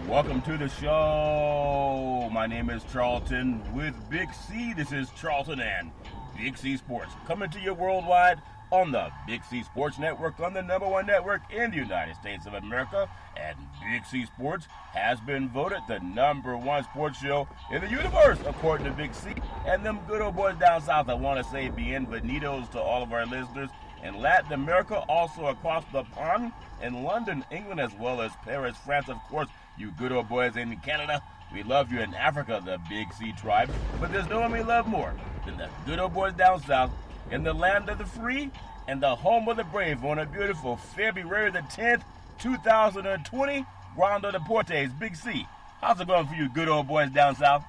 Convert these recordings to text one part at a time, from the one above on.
Welcome to the show. My name is Charlton with Big C. This is Charlton and Big C Sports, coming to you worldwide on the Big C Sports Network, on the #1 network in the United States of America. And Big C Sports has been voted the #1 sports show in the universe, according to Big C. And them good old boys down south, I want to say bienvenidos to all of our listeners in Latin America, also across the pond, in London, England, as well as Paris, France, of course. You good old boys in Canada, we love you in Africa, the Big C tribe. But there's no one we love more than the good old boys down south in the land of the free and the home of the brave on a beautiful February the 10th, 2020. Grando Deportes, Big C. How's it going for you good old boys down south?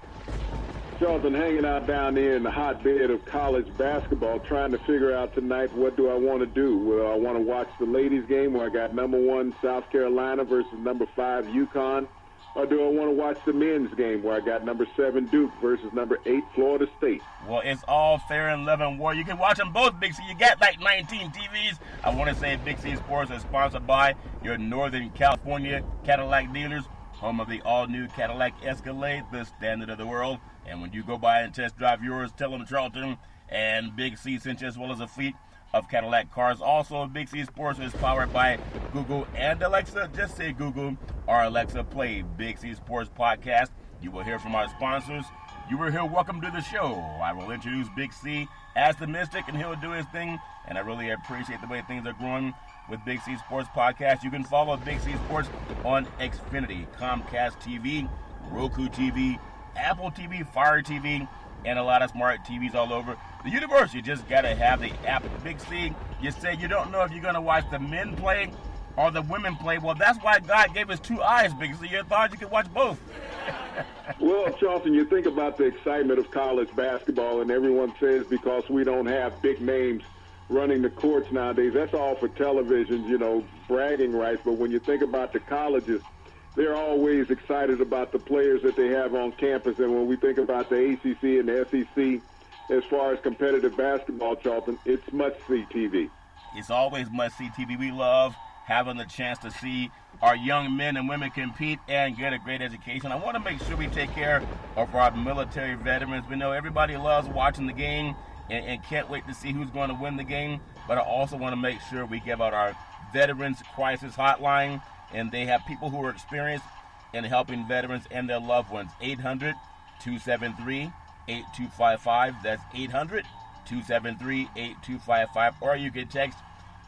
Charlton, hanging out down there in the hotbed of college basketball, trying to figure out tonight what do I want to do. Well, I want to watch the ladies' game where I got #1 South Carolina versus #5 UConn, or do I want to watch the men's game where I got #7 Duke versus #8 Florida State? Well, it's all fair in love and war. You can watch them both, Big C. You got like 19 TVs. I want to say Big C Sports is sponsored by your Northern California Cadillac dealers, home of the all-new Cadillac Escalade, the standard of the world. And when you go by and test drive yours, tell them Charlton and Big C sent you, as well as a fleet of Cadillac cars. Also, Big C Sports is powered by Google and Alexa. Just say Google or Alexa, play Big C Sports Podcast. You will hear from our sponsors. You will hear welcome to the show. I will introduce Big C as the Mystic, and he'll do his thing. And I really appreciate the way things are growing with Big C Sports Podcast. You can follow Big C Sports on Xfinity, Comcast TV, Roku TV, Apple TV, Fire TV, and a lot of smart TVs all over the universe. You just got to have the app. Big C, you say you don't know if you're going to watch the men play or the women play. Well, that's why God gave us two eyes, Big C. You thought you could watch both. Well, Charlton, you think about the excitement of college basketball, and everyone says because we don't have big names running the courts nowadays, that's all for television, bragging rights. But when you think about the colleges, they're always excited about the players that they have on campus. And when we think about the ACC and the SEC, as far as competitive basketball, Charlton, it's must-see TV. It's always must-see TV. We love having the chance to see our young men and women compete and get a great education. I want to make sure we take care of our military veterans. We know everybody loves watching the game and can't wait to see who's going to win the game. But I also want to make sure we give out our Veterans Crisis Hotline. And they have people who are experienced in helping veterans and their loved ones. 800-273-8255. That's 800-273-8255. Or you can text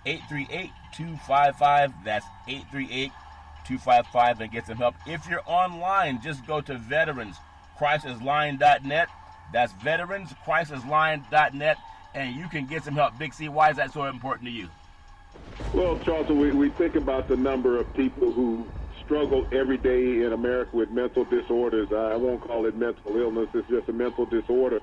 838-255. That's 838-255 and get some help. If you're online, just go to veteranscrisisline.net. That's veteranscrisisline.net, and you can get some help. Big C, why is that so important to you? Well, Charlton, we think about the number of people who struggle every day in America with mental disorders. I won't call it mental illness. It's just a mental disorder.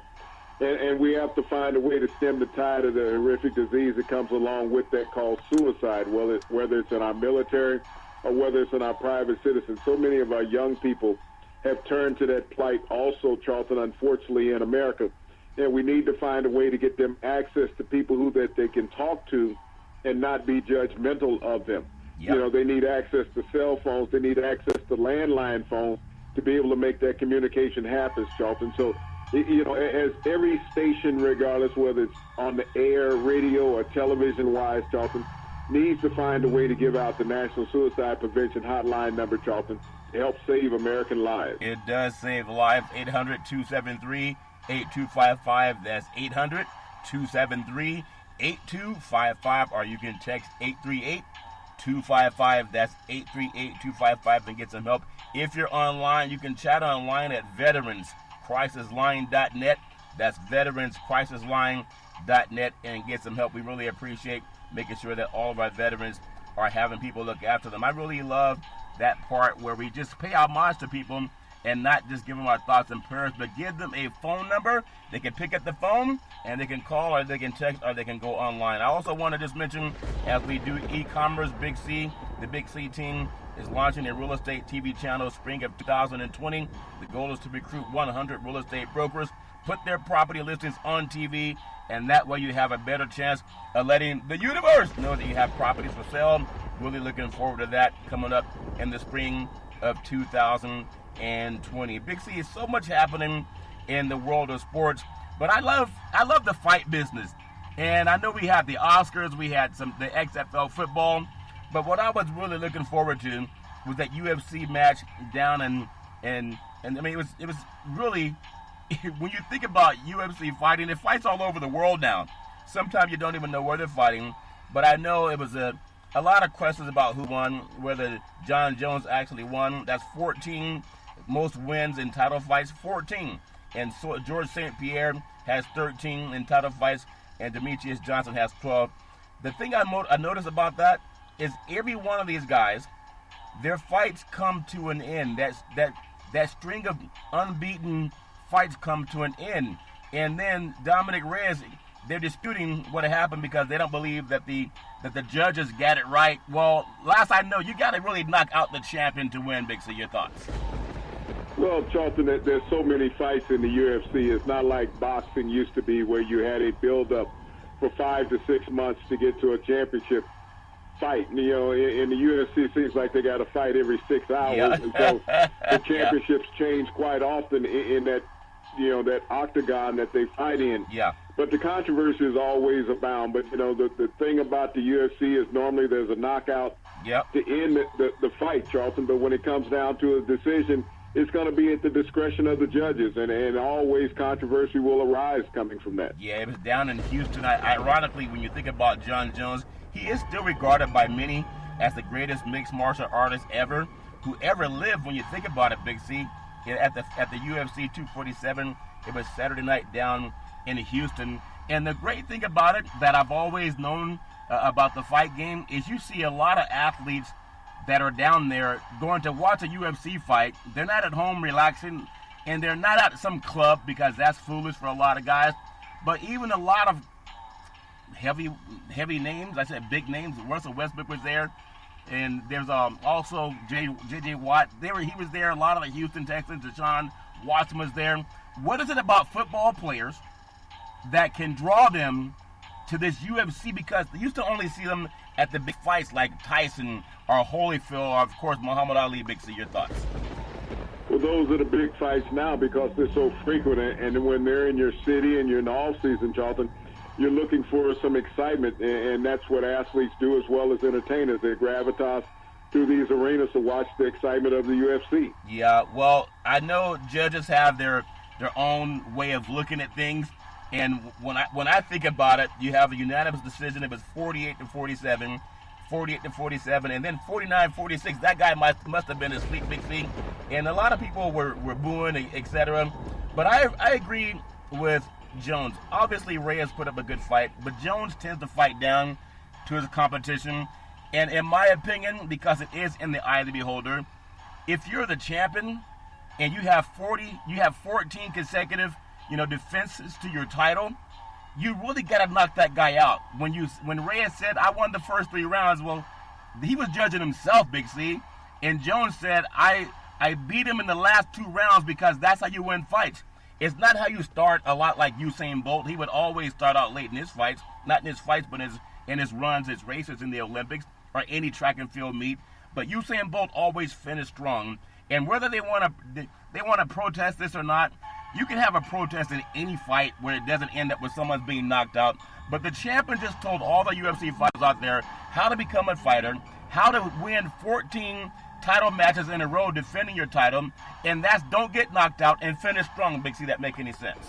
And we have to find a way to stem the tide of the horrific disease that comes along with that called suicide, whether it's in our military or whether it's in our private citizens. So many of our young people have turned to that plight also, Charlton, unfortunately, in America. And we need to find a way to get them access to people who that they can talk to and not be judgmental of them. Yep. They need access to cell phones. They need access to landline phones to be able to make that communication happen, Charlton. So, as every station, regardless whether it's on the air, radio, or television-wise, Charlton, needs to find a way to give out the National Suicide Prevention Hotline number, Charlton, to help save American lives. It does save lives. 800-273-8255. That's 800-273-8255, or you can text 838-255. That's 838-255 and get some help. If you're online, you can chat online at veteranscrisisline.net. That's veteranscrisisline.net and get some help. We really appreciate making sure that all of our veterans are having people look after them. I really love that part where we just pay homage to people and not just give them our thoughts and prayers, but give them a phone number. They can pick up the phone and they can call, or they can text, or they can go online. I also want to just mention, as we do e-commerce, Big C, the Big C team is launching a real estate TV channel spring of 2020. The goal is to recruit 100 real estate brokers, put their property listings on TV, and that way you have a better chance of letting the universe know that you have properties for sale. Really looking forward to that coming up in the spring of 2020. Big C, is so much happening in the world of sports, but I love the fight business. And I know we had the Oscars, we had the XFL football, but what I was really looking forward to was that UFC match down and I mean it was really, when you think about UFC fighting, it fights all over the world now. Sometimes you don't even know where they're fighting, but I know it was a lot of questions about who won, whether John Jones actually won. That's 14 most wins in title fights, 14. And so George St. Pierre has 13 in title fights, and Demetrius Johnson has 12. The thing I noticed about that is every one of these guys, their fights come to an end. That string of unbeaten fights come to an end. And then Dominic Reyes, they're disputing what happened because they don't believe that the judges got it right. Well, last I know, you got to really knock out the champion to win. Big C, your thoughts? Well, Charlton, there's so many fights in the UFC. It's not like boxing used to be, where you had a build-up for 5 to 6 months to get to a championship fight. You know, in the UFC, it seems like they got to fight every 6 hours. Yeah. And so the championships change quite often in that, you know, that octagon that they fight in. Yeah. But the controversy is always abound. But, you know, the thing about the UFC is normally there's a knockout to end the fight, Charlton. But when it comes down to a decision, it's going to be at the discretion of the judges, and always controversy will arise coming from that. Yeah, it was down in Houston. Ironically, when you think about John Jones, he is still regarded by many as the greatest mixed martial artist who ever lived. When you think about it, Big C, at the UFC 247, it was Saturday night down in Houston. And the great thing about it that I've always known about the fight game is you see a lot of athletes that are down there going to watch a UFC fight. They're not at home relaxing, and they're not at some club because that's foolish for a lot of guys. But even a lot of heavy names, I said big names. Russell Westbrook was there, and there's also J.J. Watt. He was there. A lot of the Houston Texans, Deshaun Watson was there. What is it about football players that can draw them to this UFC? Because they used to only see them at the big fights like Tyson or Holyfield, or of course Muhammad Ali. Big C, your thoughts? Well, those are the big fights now because they're so frequent, and when they're in your city and you're in the off season, Charlton, you're looking for some excitement, and that's what athletes do as well as entertainers. They gravitate to these arenas to watch the excitement of the UFC. Yeah, well, I know judges have their own way of looking at things, and when I think about it, you have a unanimous decision. It was 48-47. 48-47, and then 49-46. That guy must have been asleep, Big C. And a lot of people were booing, etc. But I agree with Jones. Obviously, Reyes put up a good fight, but Jones tends to fight down to his competition. And in my opinion, because it is in the eye of the beholder, if you're the champion and you have 14 consecutive, defenses to your title, you really got to knock that guy out. When Reyes said, I won the first 3 rounds, well, he was judging himself, Big C. And Jones said, I beat him in the last 2 rounds because that's how you win fights. It's not how you start, a lot like Usain Bolt. He would always start out late in his fights, not in his fights, but in his runs, his races in the Olympics or any track and field meet. But Usain Bolt always finished strong. And whether they want to protest this or not, you can have a protest in any fight where it doesn't end up with someone being knocked out. But the champion just told all the UFC fighters out there how to become a fighter, how to win 14 title matches in a row defending your title, and that's don't get knocked out and finish strong. Big C, that make any sense?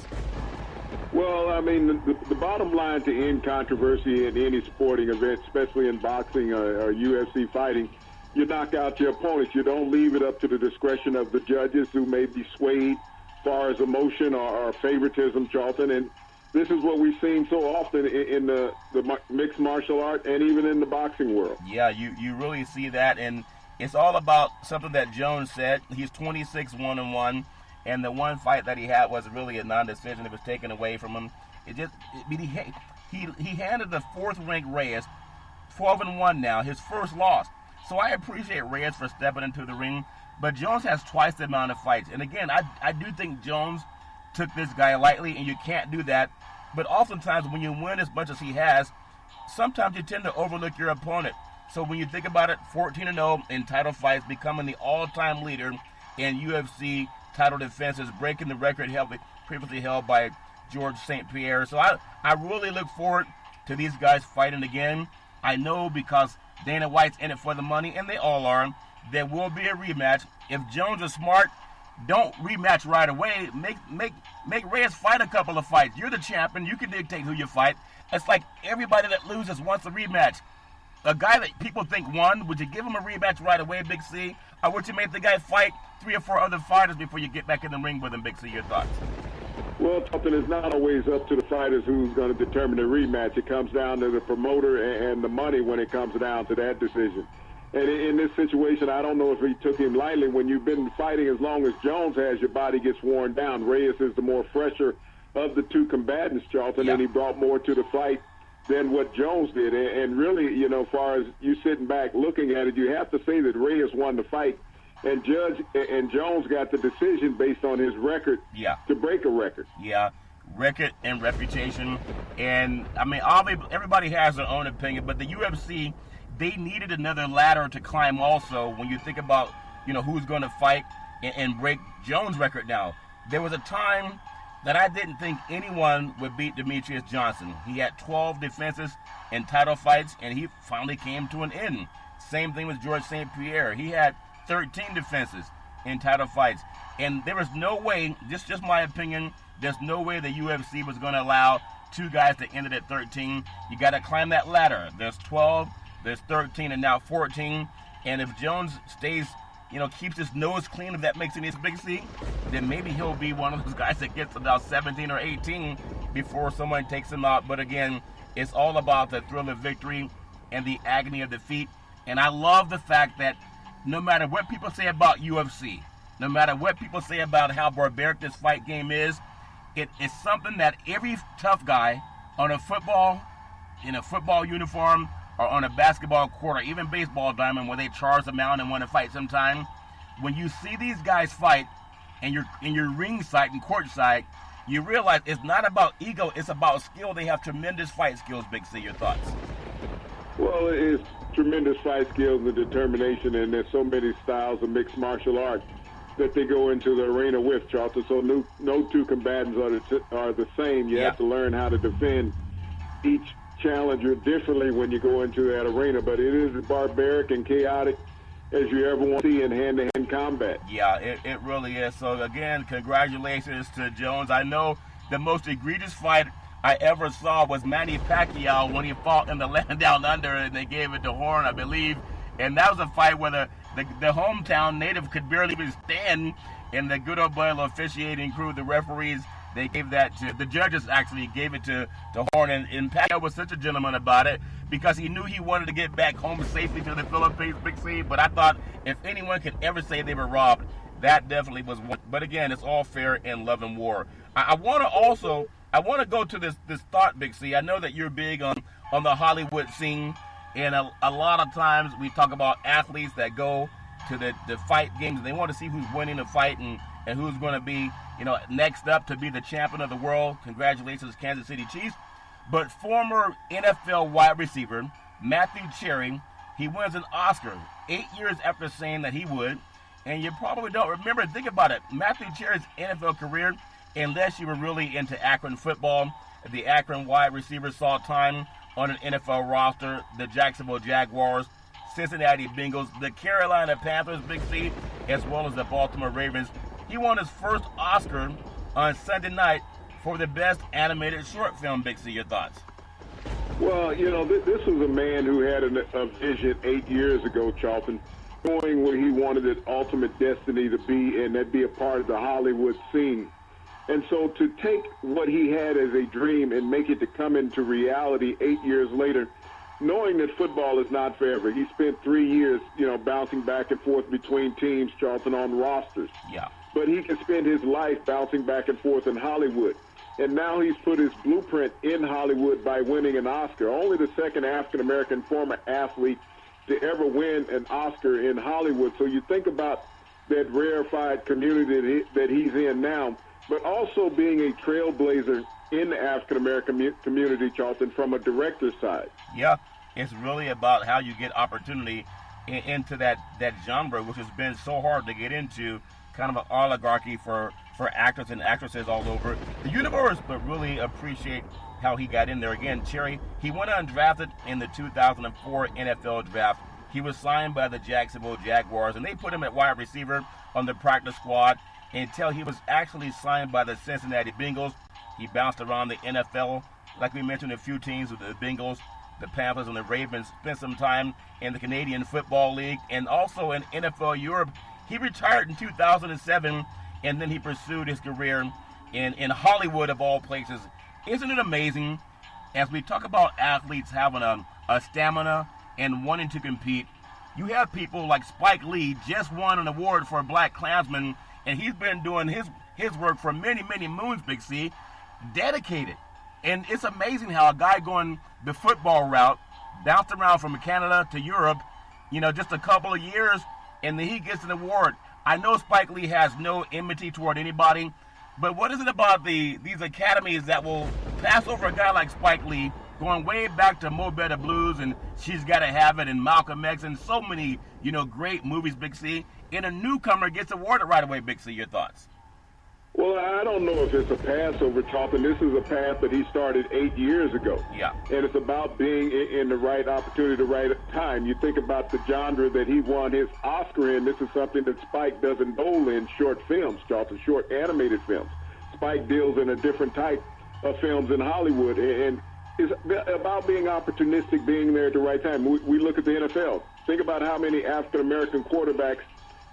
Well, I mean, the bottom line to end controversy in any sporting event, especially in boxing or UFC fighting, you knock out your opponents. You don't leave it up to the discretion of the judges who may be swayed as far as emotion or favoritism, Charlton. And this is what we've seen so often in the mixed martial art and even in the boxing world. Yeah, you really see that, and it's all about something that Jones said. He's 26-1-1, and the one fight that he had was really a non-decision. It was taken away from him. He handed the 4th-ranked Reyes 12-1 now, his first loss. So I appreciate Reyes for stepping into the ring, but Jones has twice the amount of fights. And again, I do think Jones took this guy lightly, and you can't do that. But oftentimes when you win as much as he has, sometimes you tend to overlook your opponent. So when you think about it, 14-0 in title fights, becoming the all-time leader in UFC title defenses, breaking the record previously held by George St. Pierre. So I really look forward to these guys fighting again. I know because Dana White's in it for the money, and they all are, there will be a rematch. If Jones is smart, don't rematch right away. Make Reyes fight a couple of fights. You're the champion. You can dictate who you fight. It's like everybody that loses wants a rematch. A guy that people think won, would you give him a rematch right away, Big C? Or would you make the guy fight 3 or 4 other fighters before you get back in the ring with him, Big C? Your thoughts? Well, Charlton, it's not always up to the fighters who's going to determine the rematch. It comes down to the promoter and the money when it comes down to that decision. And in this situation, I don't know if he took him lightly. When you've been fighting as long as Jones has, your body gets worn down. Reyes is the more fresher of the two combatants, Charlton, and he brought more to the fight than what Jones did. And really, you know, as far as you sitting back looking at it, you have to say that Reyes won the fight, and Jones got the decision based on his record to break a record. Yeah, record and reputation. And, I mean, everybody has their own opinion, but the UFC, they needed another ladder to climb also when you think about, you know, who's going to fight and break Jones' record now. There was a time that I didn't think anyone would beat Demetrius Johnson. He had 12 defenses in title fights, and he finally came to an end. Same thing with George St. Pierre. He had 13 defenses in title fights. And there was no way, just my opinion, there's no way the UFC was going to allow 2 guys to end it at 13. You got to climb that ladder. There's 12, there's 13, and now 14. And if Jones stays, you know, keeps his nose clean, if that makes any Big C, then maybe he'll be one of those guys that gets about 17 or 18 before someone takes him out. But again, it's all about the thrill of victory and the agony of defeat. And I love the fact that no matter what people say about UFC, no matter what people say about how barbaric this fight game is, it is something that every tough guy on a football, in a football uniform, or on a basketball court, or even baseball diamond where they charge the mound and want to fight sometime, when you see these guys fight and you're in your ring side and court side, you realize it's not about ego, it's about skill. They have tremendous fight skills, Big C. Your thoughts? Well, it's tremendous fight skills and determination, and there's so many styles of mixed martial arts that they go into the arena with, Charlton. So no 2 combatants are the same. You have to learn how to defend each challenger differently when you go into that arena, but it is as barbaric and chaotic as you ever want to see in hand-to-hand combat. Yeah, it really is. So again, congratulations to Jones. I know the most egregious fight I ever saw was Manny Pacquiao when he fought in the Land Down Under, and they gave it to Horn, I believe. And that was a fight where the hometown native could barely even stand, and the good old boy officiating crew, the referees, they gave that to the judges. Actually gave it to Horn, and Pacquiao was such a gentleman about it because he knew he wanted to get back home safely to the Philippines, Big C. But I thought if anyone could ever say they were robbed, that definitely was one. But again, it's all fair in love and war. I want to go to this thought, Big C. I know that you're big on the Hollywood scene, and a lot of times we talk about athletes that go to the fight games. They want to see who's winning the fight and who's going to be, you know, next up to be the champion of the world. Congratulations, Kansas City Chiefs. But former NFL wide receiver Matthew Cherry, he wins an Oscar 8 years after saying that he would. And you probably don't remember. Think about it. Matthew Cherry's NFL career, unless you were really into Akron football, the Akron wide receivers saw time on an NFL roster, the Jacksonville Jaguars, Cincinnati Bengals, the Carolina Panthers, Big C, as well as the Baltimore Ravens. He won his first Oscar on Sunday night for the best animated short film. Big C, your thoughts? Well, you know, this was a man who had a vision 8 years ago, Charlton, knowing where he wanted his ultimate destiny to be, and that'd be a part of the Hollywood scene. And so to take what he had as a dream and make it to come into reality 8 years later, knowing that football is not forever. He spent 3 years, you know, bouncing back and forth between teams, Charlton, on rosters. Yeah. But he can spend his life bouncing back and forth in Hollywood. And now he's put his blueprint in Hollywood by winning an Oscar. Only the second African-American former athlete to ever win an Oscar in Hollywood. So you think about that rarefied community that he's in now, but also being a trailblazer in the African-American community, Charlton, from a director's side. Yeah, It's really about how you get opportunity into that genre, which has been so hard to get into, kind of an oligarchy for actors and actresses all over the universe, but really appreciate how he got in there. Again, Cherry, he went undrafted in the 2004 NFL draft. He was signed by the Jacksonville Jaguars, and they put him at wide receiver on the practice squad until he was actually signed by the Cincinnati Bengals. He bounced around the NFL, like we mentioned, a few teams with the Bengals, the Panthers, and the Ravens. Spent some time in the Canadian Football League and also in NFL Europe. He retired in 2007, and then he pursued his career in Hollywood, of all places. Isn't it amazing, as we talk about athletes having a stamina and wanting to compete, you have people like Spike Lee just won an award for Black Klansman, and he's been doing his work for many, many moons, Big C, dedicated. And it's amazing how a guy going the football route, bounced around from Canada to Europe, just a couple of years, and then he gets an award. I know Spike Lee has no enmity toward anybody, but what is it about these academies that will pass over a guy like Spike Lee, going way back to Mo Better Blues and She's Gotta Have It and Malcolm X and so many, great movies, Big C, and a newcomer gets awarded right away, Big C? Your thoughts? Well, I don't know if it's a Passover, Charlton. This is a path that he started 8 years ago. Yeah. And it's about being in the right opportunity, the right time. You think about the genre that he won his Oscar in. This is something that Spike doesn't bowl in short films, Charlton, short animated films. Spike deals in a different type of films in Hollywood. And it's about being opportunistic, being there at the right time. We look at the NFL. Think about how many African-American quarterbacks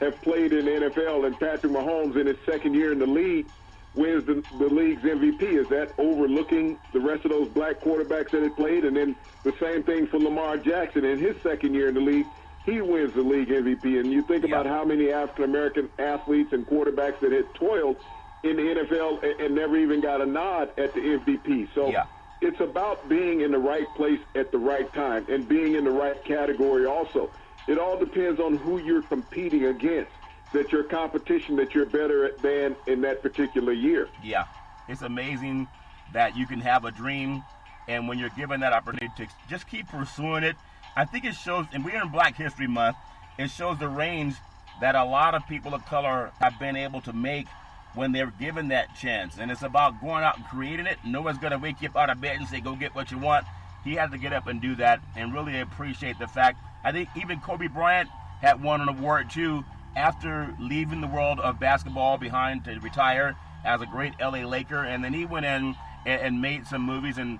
have played in the NFL, and Patrick Mahomes in his second year in the league wins the league's MVP. Is that overlooking the rest of those black quarterbacks that had played? And then the same thing for Lamar Jackson in his second year in the league. He wins the league MVP. And you think about how many African-American athletes and quarterbacks that had toiled in the NFL and never even got a nod at the MVP. So it's about being in the right place at the right time and being in the right category also. It all depends on who you're competing against, that your competition, that you're better than in that particular year. Yeah, it's amazing that you can have a dream, and when you're given that opportunity to just keep pursuing it, I think it shows, and we're in Black History Month, it shows the range that a lot of people of color have been able to make when they're given that chance. And it's about going out and creating it. No one's going to wake you up out of bed and say, go get what you want. He had to get up and do that, and really appreciate the fact. I think even Kobe Bryant had won an award too after leaving the world of basketball behind to retire as a great LA Laker, and then he went in and made some movies and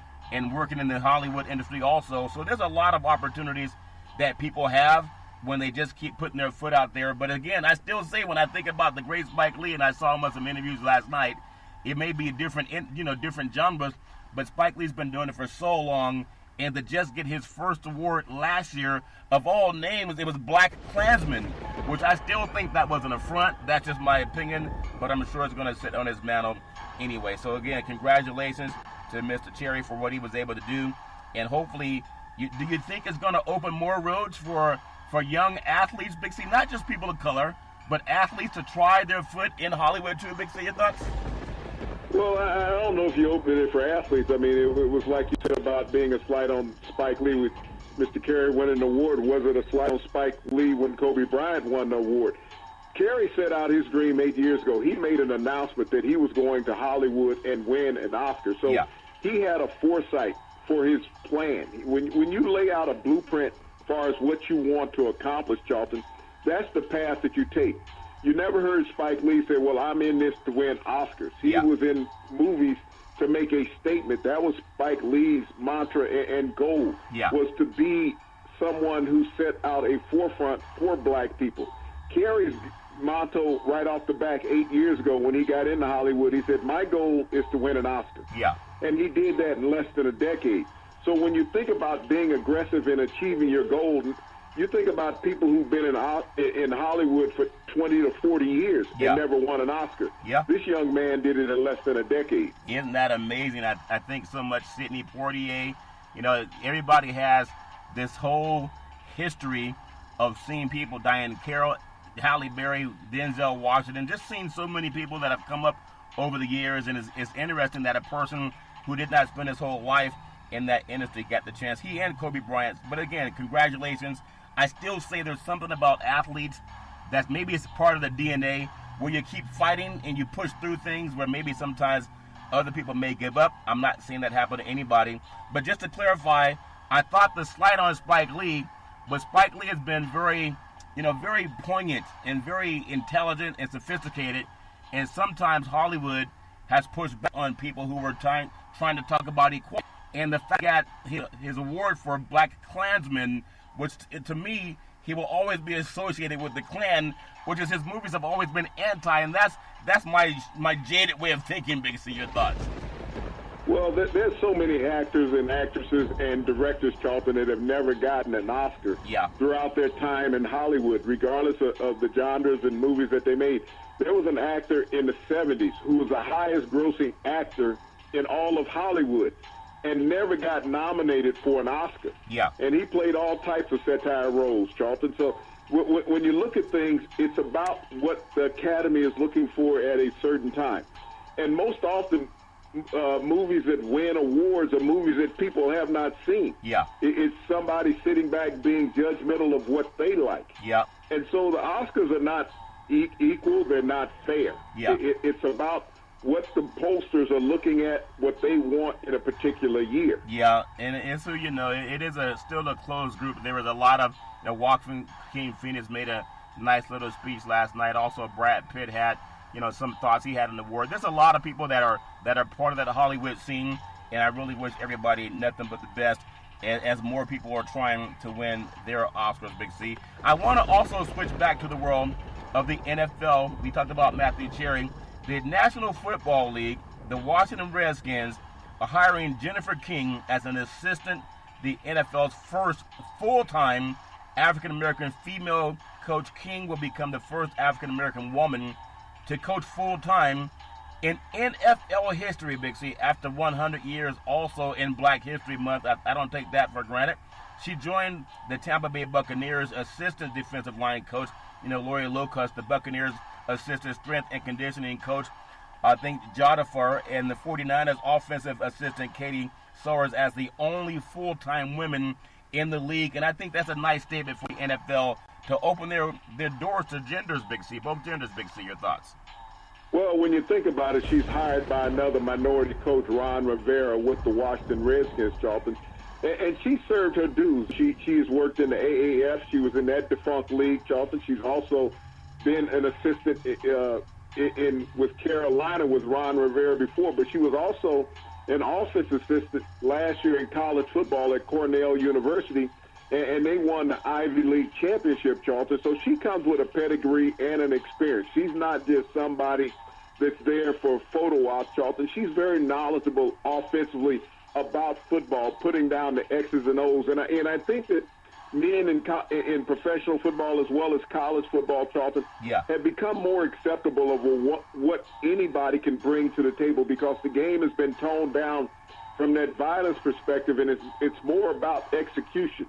working in the Hollywood industry also. So there's a lot of opportunities that people have when they just keep putting their foot out there. But again, I still say, when I think about the great Spike Lee, and I saw him on some interviews last night, it may be different genres, but Spike Lee's been doing it for so long. And to just get his first award last year, of all names, it was Black Klansman, which I still think that was an affront. That's just my opinion, but I'm sure it's going to sit on his mantle anyway. So again, congratulations to Mr. Cherry for what he was able to do. And hopefully, do you think it's going to open more roads for young athletes, Big C? Not just people of color, but athletes to try their foot in Hollywood too, Big C? Your thoughts? Well, I don't know if you opened it for athletes. I mean, it was like you said about being a slight on Spike Lee with Mr. Carey winning an award. Was it a slight on Spike Lee when Kobe Bryant won the award? Carey set out his dream 8 years ago. He made an announcement that he was going to Hollywood and win an Oscar. So he had a foresight for his plan. When you lay out a blueprint as far as what you want to accomplish, Charlton, that's the path that you take. You never heard Spike Lee say, well, I'm in this to win Oscars. He was in movies to make a statement. That was Spike Lee's mantra and goal, was to be someone who set out a forefront for black people. Carey's motto right off the back 8 years ago when he got into Hollywood, he said, my goal is to win an Oscar. And he did that in less than a decade. So when you think about being aggressive in achieving your goal, you think about people who've been in Hollywood for 20 to 40 years and never won an Oscar. This young man did it in less than a decade. Isn't that amazing? I think so much Sidney Poitier. Everybody has this whole history of seeing people, Diane Carroll, Halle Berry, Denzel Washington, just seeing so many people that have come up over the years. And it's interesting that a person who did not spend his whole life in that industry got the chance. He and Kobe Bryant. But again, congratulations. I still say there's something about athletes that maybe it's part of the DNA where you keep fighting and you push through things where maybe sometimes other people may give up. I'm not seeing that happen to anybody. But just to clarify, I thought the slight on Spike Lee, but Spike Lee has been very poignant and very intelligent and sophisticated. And sometimes Hollywood has pushed back on people who were trying to talk about equality. And the fact that his award for Black Klansman, which to me, he will always be associated with the Klan, which is his movies have always been anti, and that's my jaded way of thinking, Big C. Your thoughts? Well, there's so many actors and actresses and directors, Charlton, that have never gotten an Oscar throughout their time in Hollywood, regardless of the genres and movies that they made. There was an actor in the 70s who was the highest grossing actor in all of Hollywood and never got nominated for an Oscar. Yeah. And he played all types of satire roles, Charlton. So when you look at things, it's about what the Academy is looking for at a certain time. And most often, movies that win awards are movies that people have not seen. Yeah. It's somebody sitting back being judgmental of what they like. Yeah. And so the Oscars are not equal. They're not fair. Yeah. It's about what the pollsters are looking at, what they want in a particular year. Yeah, and so, it is still a closed group. There was a lot of, Joaquin Phoenix made a nice little speech last night. Also, Brad Pitt had, some thoughts he had in the war. There's a lot of people that are part of that Hollywood scene, and I really wish everybody nothing but the best as more people are trying to win their Oscars, Big C. I want to also switch back to the world of the NFL. We talked about Matthew Cherry. The National Football League, the Washington Redskins, are hiring Jennifer King as an assistant, the NFL's first full-time African-American female coach. King will become the first African-American woman to coach full-time in NFL history, Big C, after 100 years, also in Black History Month. I don't take that for granted. She joined the Tampa Bay Buccaneers assistant defensive line coach, Lori Locust, the Buccaneers assistant strength and conditioning coach, I think Jadafar, and the 49ers offensive assistant Katie Sowers as the only full-time women in the league. And I think that's a nice statement for the NFL to open their doors to genders, Big C, both genders, Big C. Your thoughts? Well, when you think about it, she's hired by another minority coach, Ron Rivera, with the Washington Redskins, Charlton. And she served her dues. She's worked in the AAF. She was in that defunct league, Charlton. She's also been an assistant with Carolina with Ron Rivera before, but she was also an offense assistant last year in college football at Cornell University, and they won the Ivy League championship, Charlton. So she comes with a pedigree and an experience. She's not just somebody that's there for a photo op, Charlton. She's very knowledgeable offensively about football, putting down the X's and O's, and I think that men in professional football as well as college football, Charlton, have become more acceptable of what anybody can bring to the table, because the game has been toned down from that violence perspective, and it's more about execution.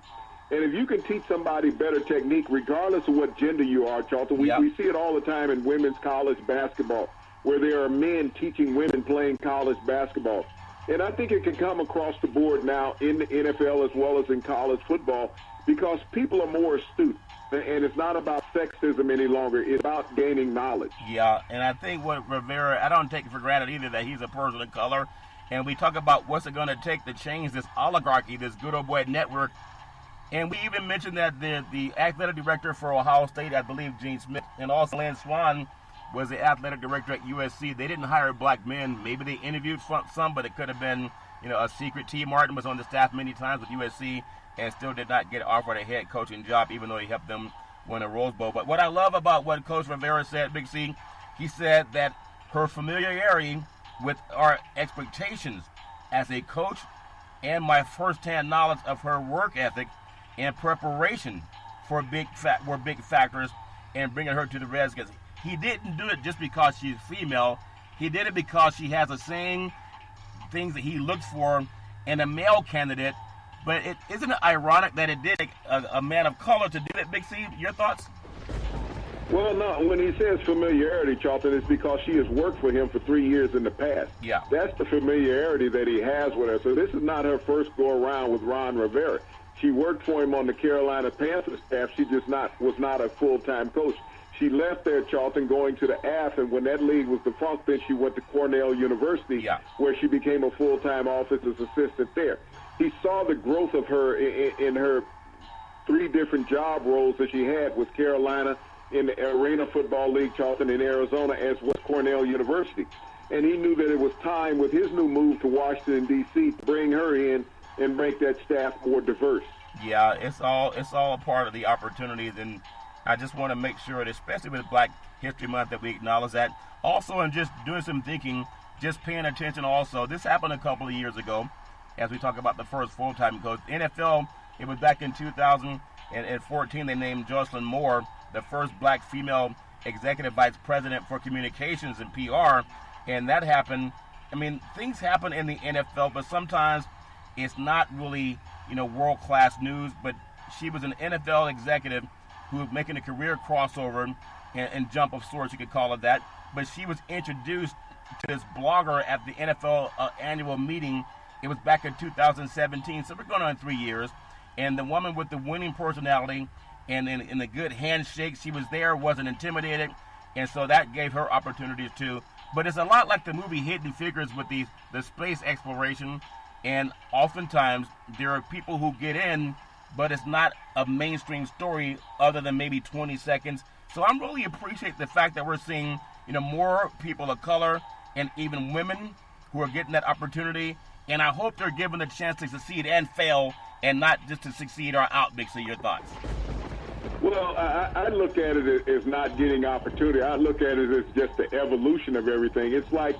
And if you can teach somebody better technique, regardless of what gender you are, Charlton, we see it all the time in women's college basketball, where there are men teaching women playing college basketball. And I think it can come across the board now in the NFL as well as in college football, because people are more astute. And it's not about sexism any longer. It's about gaining knowledge. Yeah, and I think what Rivera, I don't take it for granted either that he's a person of color. And we talk about what's it going to take to change this oligarchy, this good old boy network. And we even mentioned that the athletic director for Ohio State, I believe Gene Smith, and also Lynn Swann was the athletic director at USC. They didn't hire black men. Maybe they interviewed some, but it could have been, a secret. T. Martin was on the staff many times with USC and still did not get offered a head coaching job, even though he helped them win a Rose Bowl. But what I love about what Coach Rivera said, Big C, he said that her familiarity with our expectations as a coach and my firsthand knowledge of her work ethic and preparation were big factors in bringing her to the Redskins. He didn't do it just because she's female. He did it because she has the same things that he looked for in a male candidate. But isn't it ironic that it did take a man of color to do it, Big C? Your thoughts? Well, no, when he says familiarity, Charlton, it's because she has worked for him for 3 years in the past. Yeah. That's the familiarity that he has with her. So this is not her first go-around with Ron Rivera. She worked for him on the Carolina Panthers staff. She just was not a full-time coach. She left there, Charlton, going to the AF, and when that league was defunct, then she went to Cornell University, where she became a full-time office assistant there. He saw the growth of her in her 3 different job roles that she had with Carolina, in the Arena Football League, Charlton, in Arizona, as was Cornell University. And he knew that it was time with his new move to Washington, D.C., to bring her in and make that staff more diverse. Yeah, it's all a part of the opportunities, and I just want to make sure that, especially with Black History Month, that we acknowledge that. Also, in just doing some thinking, just paying attention also. This happened a couple of years ago, as we talk about the first full-time coach. NFL, it was back in 2014, they named Jocelyn Moore the first black female executive vice president for communications and PR, and that happened. I mean, things happen in the NFL, but sometimes it's not really, world-class news, but she was an NFL executive who was making a career crossover and jump of sorts, you could call it that, but she was introduced to this blogger at the NFL annual meeting. It was back in 2017, so we're going on 3 years, and the woman with the winning personality and in the good handshake, she was there, wasn't intimidated, and so that gave her opportunities too. But it's a lot like the movie Hidden Figures with the space exploration, and oftentimes there are people who get in, but it's not a mainstream story other than maybe 20 seconds. So I'm really appreciate the fact that we're seeing, more people of color and even women who are getting that opportunity, and I hope they're given the chance to succeed and fail, and not just to succeed or out. Big C, your thoughts? Well, I look at it as not getting opportunity. I look at it as just the evolution of everything. It's like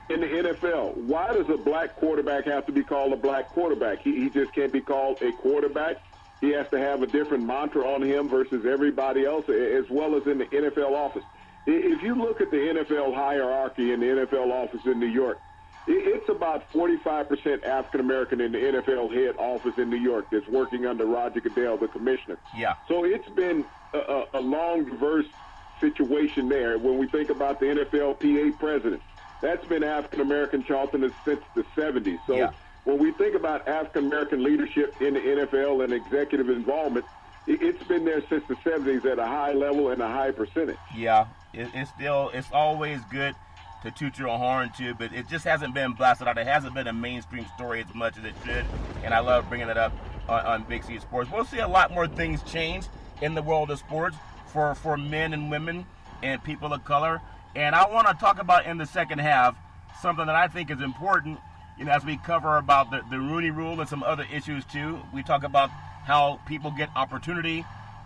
in the NFL, why does a black quarterback have to be called a black quarterback? He just can't be called a quarterback. He has to have a different mantra on him versus everybody else, as well as in the NFL office. If you look at the NFL hierarchy in the NFL office in New York, it's about 45% African-American in the NFL head office in New York that's working under Roger Goodell, the commissioner. Yeah. So it's been a long, diverse situation there. When we think about the NFLPA president, that's been African-American, Charlton, since the 70s. So when we think about African-American leadership in the NFL and executive involvement, it's been there since the 70s at a high level and a high percentage. Yeah, it's always good to toot your horn too, but it just hasn't been blasted out. It hasn't been a mainstream story as much as it should, and I love bringing it up on Big C Sports. We'll see a lot more things change in the world of sports for men and women and people of color, and I want to talk about in the second half something that I think is important, as we cover about the Rooney Rule and some other issues too. We talk about how people get opportunity.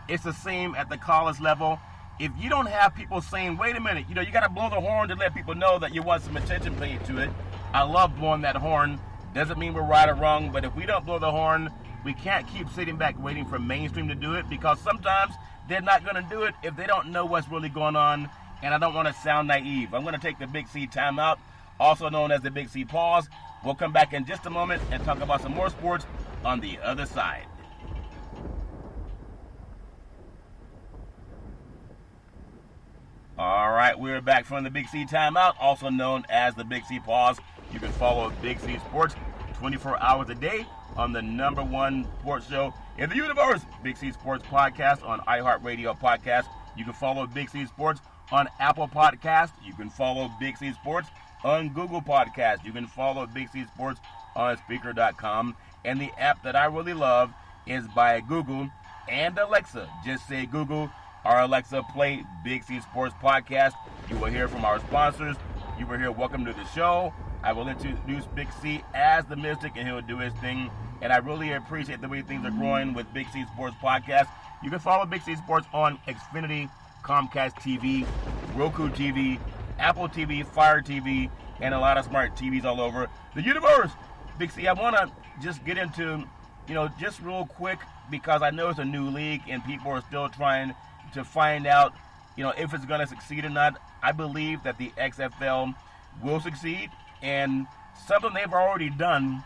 It's the same at the college level. If you don't have people saying, wait a minute, you got to blow the horn to let people know that you want some attention paid to it. I love blowing that horn. Doesn't mean we're right or wrong, but if we don't blow the horn, we can't keep sitting back waiting for mainstream to do it, because sometimes they're not going to do it if they don't know what's really going on, and I don't want to sound naive. I'm going to take the Big C timeout, also known as the Big C pause. We'll come back in just a moment and talk about some more sports on the other side. All right, we're back from the Big C timeout, also known as the Big C pause. You can follow Big C Sports 24 hours a day on the #1 sports show in the universe, Big C Sports Podcast on iHeartRadio Podcast. You can follow Big C Sports on Apple Podcast. You can follow Big C Sports on Google Podcast. You can follow Big C Sports on Speaker.com. And the app that I really love is by Google and Alexa. Just say Google or Alexa, play Big C Sports Podcast. You will hear from our sponsors. You will hear welcome to the show. I will introduce Big C as the Mystic, and he'll do his thing. And I really appreciate the way things are growing with Big C Sports Podcast. You can follow Big C Sports on Xfinity, Comcast TV, Roku TV, Apple TV, Fire TV, and a lot of smart TVs all over the universe. Big C, I want to just get into, just real quick, because I know it's a new league and people are still trying to find out, if it's going to succeed or not. I believe that the XFL will succeed, and something they've already done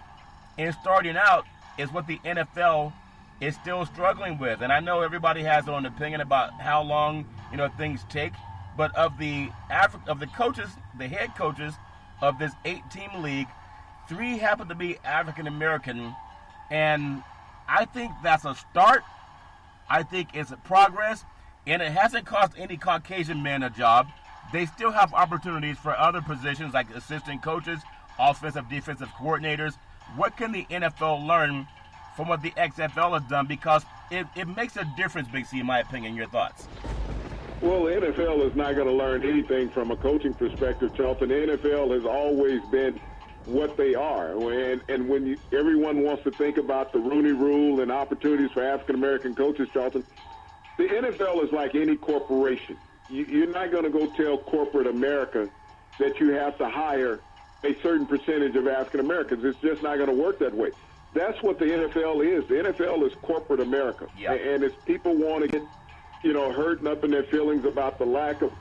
in starting out is what the NFL is still struggling with. And I know everybody has their own opinion about how long, things take. But of the coaches, the head coaches of this 8-team league, 3 happen to be African American, and I think that's a start. I think it's a progress, and it hasn't cost any Caucasian men a job. They still have opportunities for other positions like assistant coaches, offensive, defensive coordinators. What can the NFL learn from what the XFL has done? Because it makes a difference, Big C, in my opinion. Your thoughts? Well, the NFL is not going to learn anything from a coaching perspective, Charlton. The NFL has always been what they are. And when everyone wants to think about the Rooney Rule and opportunities for African-American coaches, Charlton, the NFL is like any corporation. You're not going to go tell corporate America that you have to hire a certain percentage of African-Americans. It's just not going to work that way. That's what the NFL is. The NFL is corporate America. Yeah. And if people want to get hurting up in their feelings about the lack of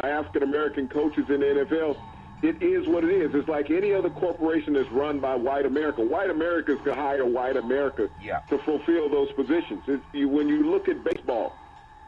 African-American coaches in the NFL, it is what it is. It's like any other corporation that's run by white America. White America's going to hire white America to fulfill those positions. When you look at baseball,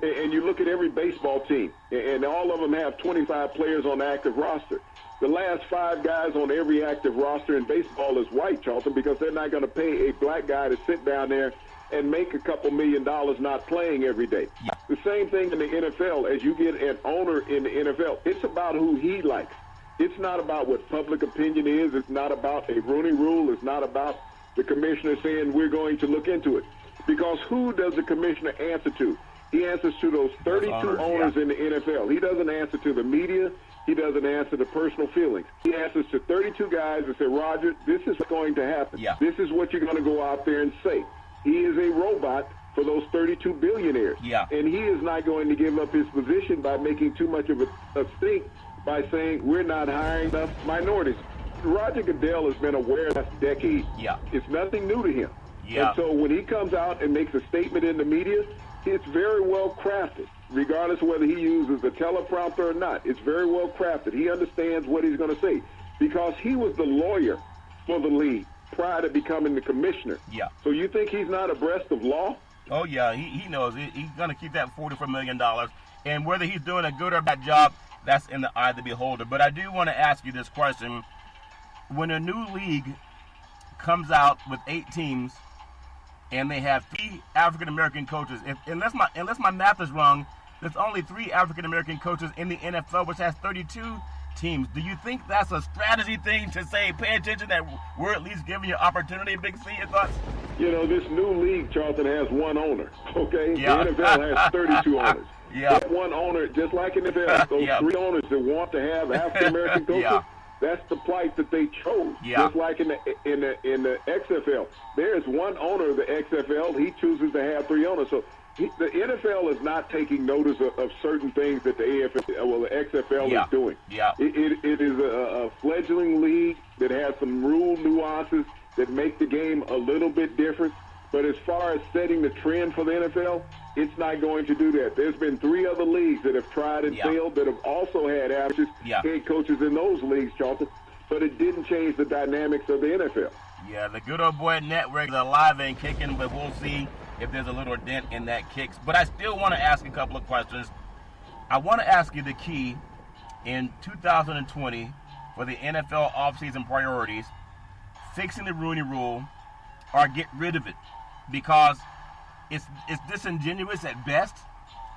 and you look at every baseball team, and all of them have 25 players on the active roster, the last 5 guys on every active roster in baseball is white, Charlton, because they're not going to pay a black guy to sit down there and make a couple $1 million not playing every day. Yeah. The same thing in the NFL. As you get an owner in the NFL, it's about who he likes. It's not about what public opinion is. It's not about a Rooney Rule. It's not about the commissioner saying we're going to look into it. Because who does the commissioner answer to? He answers to those 32 owners in the NFL. He doesn't answer to the media. He doesn't answer to personal feelings. He answers to 32 guys and say, Roger, this is going to happen. Yeah. This is what you're going to go out there and say. He is a robot for those 32 billionaires. Yeah. And he is not going to give up his position by making too much of a stink by saying we're not hiring enough minorities. Roger Goodell has been aware last decade. Yeah. It's nothing new to him. Yeah. And so when he comes out and makes a statement in the media, it's very well crafted, regardless of whether he uses a teleprompter or not. It's very well crafted. He understands what he's going to say because he was the lawyer for the league prior to becoming the commissioner. Yeah. So you think he's not abreast of law? Oh, yeah. He knows. He's going to keep that $44 million. And whether he's doing a good or bad job, that's in the eye of the beholder. But I do want to ask you this question. When a new league comes out with 8 teams and they have 3 African-American coaches, unless my math is wrong, there's only 3 African-American coaches in the NFL, which has 32 teams. Do you think that's a strategy thing to say, pay attention, that we're at least giving you opportunity? Big C, your thoughts? This new league, Charlton, has 1 owner, okay? Yeah. The NFL has 32 owners. Yeah. That 1 owner, just like in the NFL, those 3 owners that want to have African-American coaches, that's the plight that they chose. Yeah. Just like in the XFL. There's 1 owner of the XFL. He chooses to have 3 owners. So the NFL is not taking notice of certain things that the XFL is doing. Yeah. It is a fledgling league that has some rule nuances that make the game a little bit different. But as far as setting the trend for the NFL, it's not going to do that. There's been 3 other leagues that have tried and failed that have also had averages, head coaches in those leagues, Charlton. But it didn't change the dynamics of the NFL. Yeah, the Good Old Boy Network is alive and kicking, but we'll see if there's a little dent in that kicks. But I still want to ask a couple of questions. I want to ask you the key in 2020 for the NFL offseason priorities, fixing the Rooney Rule or get rid of it, because it's disingenuous at best.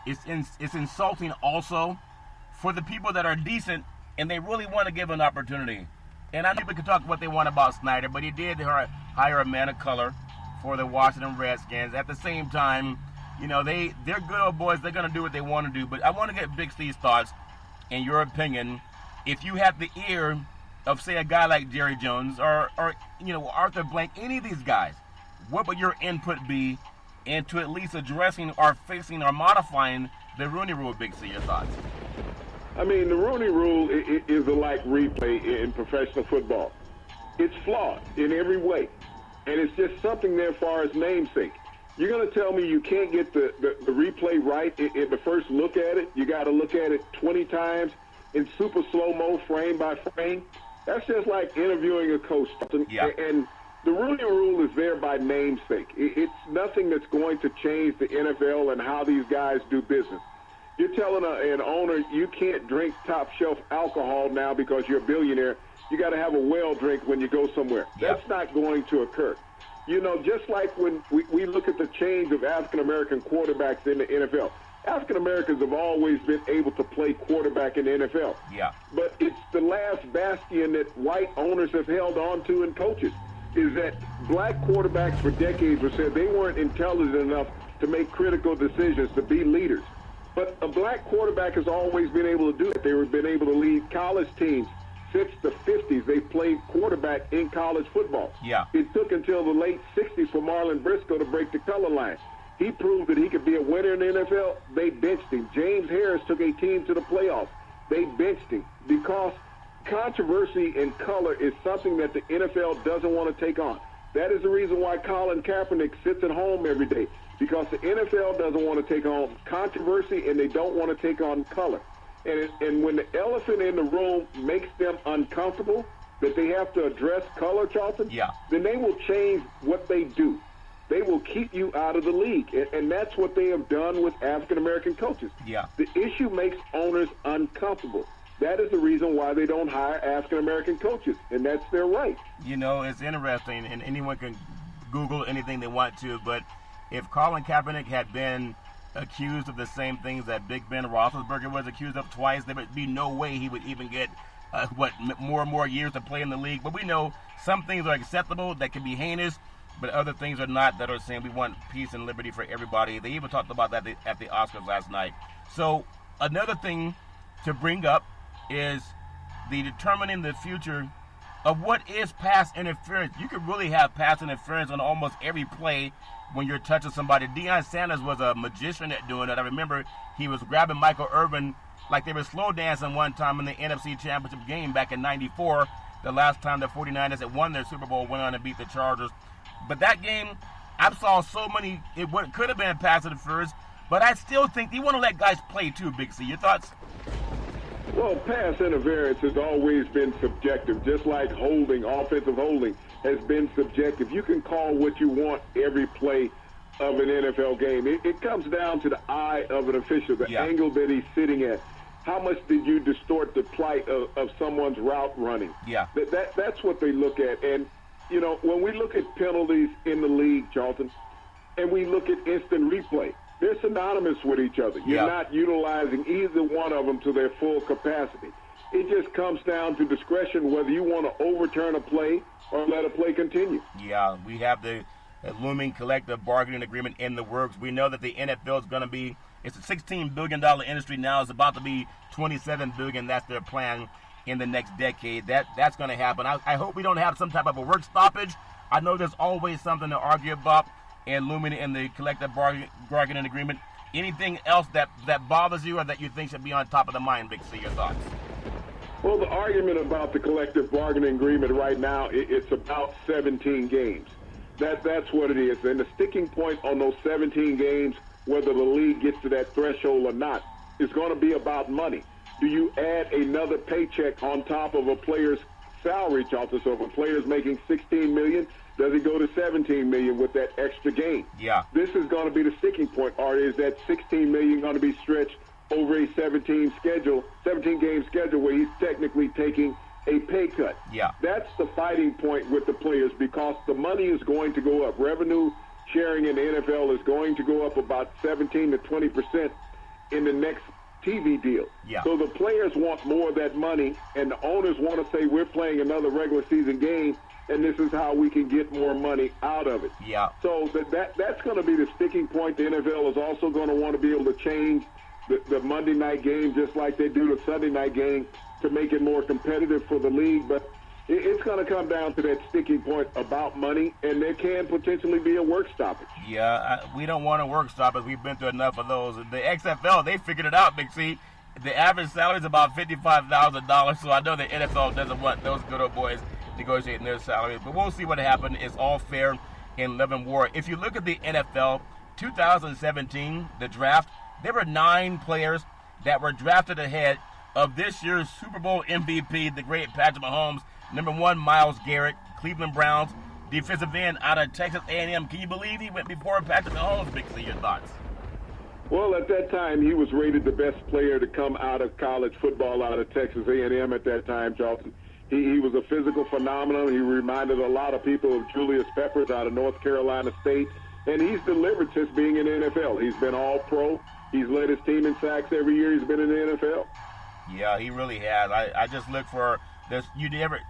It's insulting also for the people that are decent and they really want to give an opportunity. And I know people can talk what they want about Snyder, but he did hire a man of color for the Washington Redskins. At the same time, they're good old boys. They're going to do what they want to do. But I want to get Big C's thoughts and your opinion. If you have the ear of, say, a guy like Jerry Jones or Arthur Blank, any of these guys, what would your input be into at least addressing or fixing or modifying the Rooney Rule? Big C, your thoughts? I mean, the Rooney Rule is a like replay in professional football. It's flawed in every way, and it's just something there as far as namesake. You're going to tell me you can't get the replay right in the first look at it? You got to look at it 20 times in super slow-mo, frame by frame? That's just like interviewing a coach. Yeah. And The Rooney Rule is there by namesake. It's nothing that's going to change the NFL and how these guys do business. You're telling an owner you can't drink top-shelf alcohol now because you're a billionaire. You got to have a well drink when you go somewhere. Yeah. That's not going to occur. You know, just like when we look at the change of African-American quarterbacks in the NFL. African-Americans have always been able to play quarterback in the NFL. Yeah. But it's the last bastion that white owners have held on to and coaches, is that black quarterbacks for decades were said they weren't intelligent enough to make critical decisions, to be leaders. But a black quarterback has always been able to do it. They've been able to lead college teams since the 50s. They played quarterback in college football. Yeah. It took until the late 60s for Marlon Briscoe to break the color line. He proved that he could be a winner in the NFL. They benched him. James Harris took a team to the playoffs. They benched him because controversy and color is something that the NFL doesn't want to take on. That is the reason why Colin Kaepernick sits at home every day, because the NFL doesn't want to take on controversy and they don't want to take on color. And when the elephant in the room makes them uncomfortable, that they have to address color, Charlton, yeah, then they will change what they do. They will keep you out of the league. And that's what they have done with African-American coaches. Yeah. The issue makes owners uncomfortable. That is the reason why they don't hire African-American coaches, and that's their right. You know, it's interesting, and anyone can Google anything they want to, but if Colin Kaepernick had been accused of the same things that Big Ben Roethlisberger was accused of twice, there would be no way he would even get, more and more years to play in the league. But we know some things are acceptable that can be heinous, but other things are not, that are saying we want peace and liberty for everybody. They even talked about that at the Oscars last night. So another thing to bring up is the determining the future of what is pass interference. You could really have pass interference on almost every play when you're touching somebody. Deion Sanders was a magician at doing it. I remember he was grabbing Michael Irvin like they were slow dancing one time in the NFC Championship game back in '94, the last time the 49ers had won their Super Bowl, went on and beat the Chargers. But that game, I saw so many, could have been pass interference, but I still think you want to let guys play too, Big C. Your thoughts? Well, pass interference has always been subjective, just like holding, offensive holding, has been subjective. You can call what you want every play of an NFL game. It comes down to the eye of an official, the angle that he's sitting at. How much did you distort the plight of someone's route running? Yeah. That's what they look at. And, you know, when we look at penalties in the league, Charlton, and we look at instant replay, they're synonymous with each other. You're not utilizing either one of them to their full capacity. It just comes down to discretion whether you want to overturn a play or let a play continue. Yeah, we have the looming collective bargaining agreement in the works. We know that the NFL is going to be, it's a $16 billion industry now. It's about to be $27 billion. That's their plan in the next decade. That's going to happen. I hope we don't have some type of a work stoppage. I know there's always something to argue about and looming in the collective bargaining agreement. Anything else that bothers you or that you think should be on top of the mind, Big C? Your thoughts? Well, the argument about the collective bargaining agreement right now, it's about 17 games. That's what it is. And the sticking point on those 17 games, whether the league gets to that threshold or not, is going to be about money. Do you add another paycheck on top of a player's salary, Charlton? So if a player's making $16 million, does he go to $17 million with that extra game? Yeah. This is going to be the sticking point, or is that $16 million going to be stretched over a 17-game schedule where he's technically taking a pay cut? Yeah. That's the fighting point with the players, because the money is going to go up. Revenue sharing in the NFL is going to go up about 17 to 20% in the next TV deal. Yeah. So the players want more of that money, and the owners want to say, we're playing another regular season game, and this is how we can get more money out of it. Yeah. So that's going to be the sticking point. The NFL is also going to want to be able to change the Monday night game, just like they do the Sunday night game, to make it more competitive for the league. But it's going to come down to that sticking point about money, and there can potentially be a work stoppage. Yeah, we don't want a work stoppage. We've been through enough of those. The XFL, they figured it out, Big C. The average salary is about $55,000, so I know the NFL doesn't want those good old boys negotiating their salaries. But we'll see what happens. It's all fair in love and war. If you look at the NFL, 2017, the draft, there were 9 players that were drafted ahead of this year's Super Bowl MVP, the great Patrick Mahomes. Number 1, Myles Garrett, Cleveland Browns. defensive end out of Texas A&M. Can you believe he went before Patrick Mahomes? Big C, your thoughts? Well, at that time, he was rated the best player to come out of college football out of Texas A&M at that time, Charlton. He was a physical phenomenon. He reminded a lot of people of Julius Peppers out of North Carolina State. And he's delivered since being in the NFL. He's been all-pro. He's led his team in sacks every year he's been in the NFL. Yeah, he really has. I just look for this.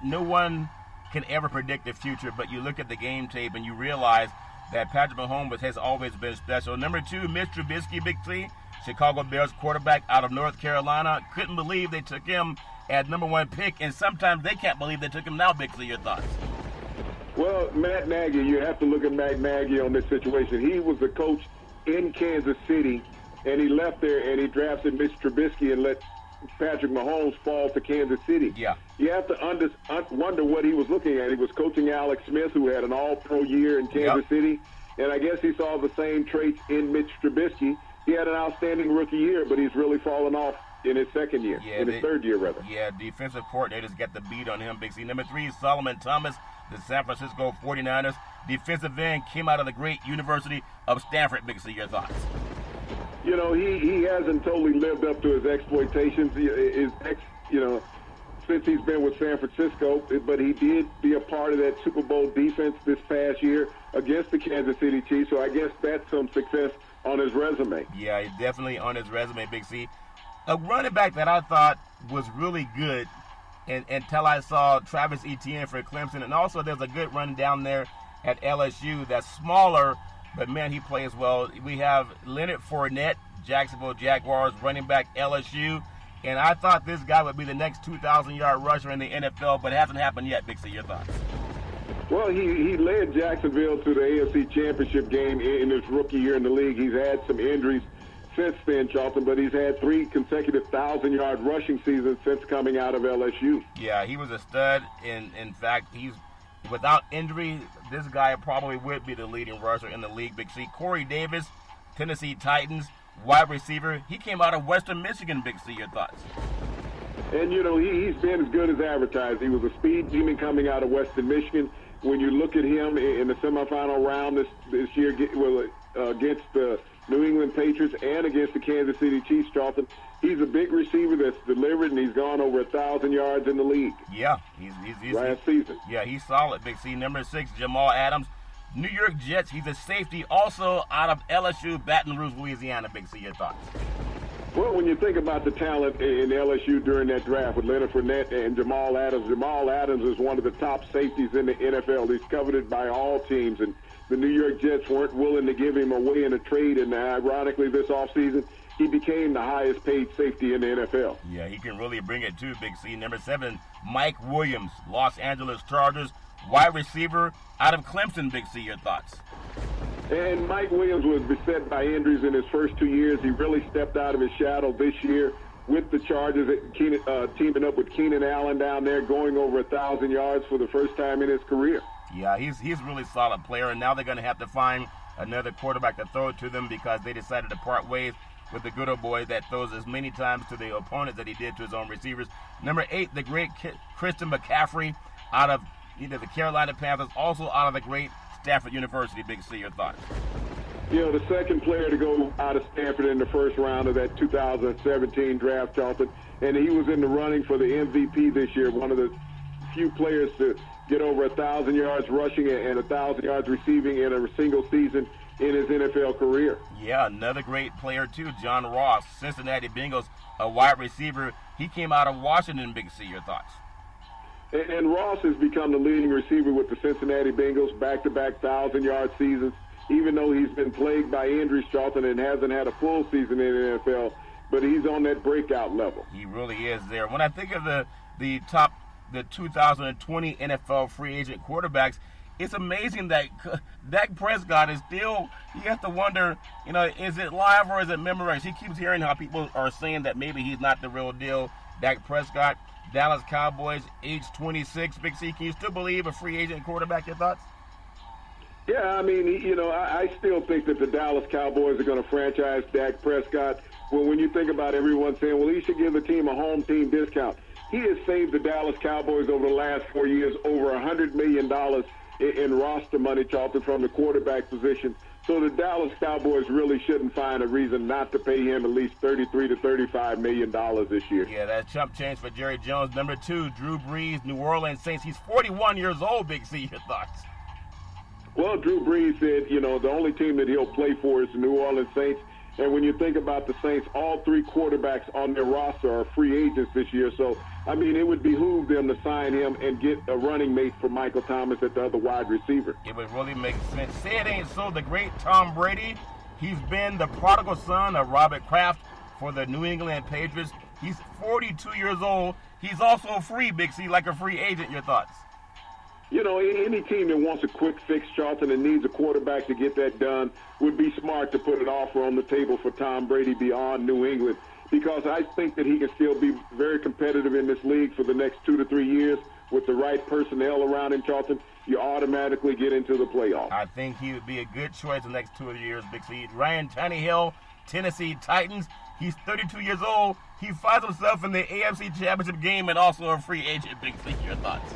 No one can ever predict the future, but you look at the game tape and you realize that Patrick Mahomes has always been special. Number 2, Mitch Trubisky, Big C, Chicago Bears quarterback out of North Carolina. Couldn't believe they took him at number 1 pick, and sometimes they can't believe they took him now. Big C, your thoughts? Well, Matt Nagy, you have to look at Matt Nagy on this situation. He was the coach in Kansas City, and he left there and he drafted Mitch Trubisky and let Patrick Mahomes fall to Kansas City. Yeah. You have to wonder what he was looking at. He was coaching Alex Smith, who had an all-pro year in Kansas City, and I guess he saw the same traits in Mitch Trubisky. He had an outstanding rookie year, but he's really fallen off in his second year, his third year, rather. Yeah, defensive coordinators got the beat on him, Big C. Number 3, Solomon Thomas, the San Francisco 49ers. Defensive end, came out of the great University of Stanford. Big C, your thoughts? You know, he hasn't totally lived up to his exploitations, since he's been with San Francisco, but he did be a part of that Super Bowl defense this past year against the Kansas City Chiefs, so I guess that's some success on his resume. Yeah, he's definitely on his resume, Big C. A running back that I thought was really good until I saw Travis Etienne for Clemson, and also there's a good run down there at LSU that's smaller, but man, he plays well. We have Leonard Fournette, Jacksonville Jaguars, running back LSU, and I thought this guy would be the next 2,000-yard rusher in the NFL, but it hasn't happened yet. Big C, your thoughts? Well, he led Jacksonville to the AFC Championship game in his rookie year in the league. He's had some injuries since then, Charlton, but he's had 3 consecutive 1,000-yard rushing seasons since coming out of LSU. Yeah, he was a stud. In fact, he's without injury, this guy probably would be the leading rusher in the league. Big C. Corey Davis, Tennessee Titans, wide receiver. He came out of Western Michigan. Big C, your thoughts? And, he's been as good as advertised. He was a speed demon coming out of Western Michigan. When you look at him in the semifinal round this year against the New England Patriots and against the Kansas City Chiefs, Charlton, he's a big receiver that's delivered, and he's gone over 1,000 yards in the league. Yeah, he's last season. Yeah, he's solid, Big C. Number 6, Jamal Adams, New York Jets. He's a safety, also out of LSU, Baton Rouge, Louisiana. Big C, your thoughts? Well, when you think about the talent in LSU during that draft with Leonard Fournette and Jamal Adams is one of the top safeties in the NFL. He's coveted by all teams, and the New York Jets weren't willing to give him away in a trade, and ironically this offseason, he became the highest paid safety in the NFL. Yeah, he can really bring it too, Big C. Number 7, Mike Williams, Los Angeles Chargers, wide receiver out of Clemson. Big C, your thoughts? And Mike Williams was beset by injuries in his first 2 years. He really stepped out of his shadow this year with the Chargers, teaming up with Keenan Allen down there, going over 1,000 yards for the first time in his career. Yeah, he's a really solid player, and now they're going to have to find another quarterback to throw it to them because they decided to part ways with the good old boy that throws as many times to the opponent that he did to his own receivers. Number 8, the great Christian McCaffrey out of either the Carolina Panthers, also out of the great Stanford University. Big C, your thoughts? The second player to go out of Stanford in the first round of that 2017 draft, Charlton, and he was in the running for the MVP this year, one of the few players to get over 1,000 yards rushing and 1,000 yards receiving in a single season in his NFL career. Yeah, another great player too, John Ross, Cincinnati Bengals, a wide receiver. He came out of Washington. Big C, your thoughts? And Ross has become the leading receiver with the Cincinnati Bengals, back-to-back 1,000-yard seasons, even though he's been plagued by injuries, Charlton, and hasn't had a full season in the NFL, but he's on that breakout level. He really is there. When I think of the 2020 NFL free agent quarterbacks, it's amazing that Dak Prescott is still, you have to wonder, is it live or is it memorized? He keeps hearing how people are saying that maybe he's not the real deal. Dak Prescott, Dallas Cowboys, age 26. Big C, can you still believe a free agent quarterback? Your thoughts? Yeah, I mean, I still think that the Dallas Cowboys are going to franchise Dak Prescott. Well, when you think about everyone saying, well, he should give the team a home team discount. He has saved the Dallas Cowboys over the last 4 years over $100 million in roster money, Charlton, from the quarterback position. So the Dallas Cowboys really shouldn't find a reason not to pay him at least $33 to $35 million this year. Yeah, that's chump change for Jerry Jones. Number 2, Drew Brees, New Orleans Saints. He's 41 years old, Big C. Your thoughts? Well, Drew Brees said, the only team that he'll play for is the New Orleans Saints. And when you think about the Saints, all 3 quarterbacks on their roster are free agents this year. So, it would behoove them to sign him and get a running mate for Michael Thomas at the other wide receiver. It would really make sense. Say it ain't so. The great Tom Brady, he's been the prodigal son of Robert Kraft for the New England Patriots. He's 42 years old. He's also free, Big C, like a free agent. Your thoughts? Any team that wants a quick fix, Charlton, and needs a quarterback to get that done would be smart to put an offer on the table for Tom Brady beyond New England, because I think that he can still be very competitive in this league for the next 2 to 3 years with the right personnel around him, Charlton. You automatically get into the playoffs. I think he would be a good choice the next 2 years, Big C. Ryan Tannehill, Tennessee Titans. He's 32 years old. He finds himself in the AFC Championship game and also a free agent, Big C. Your thoughts?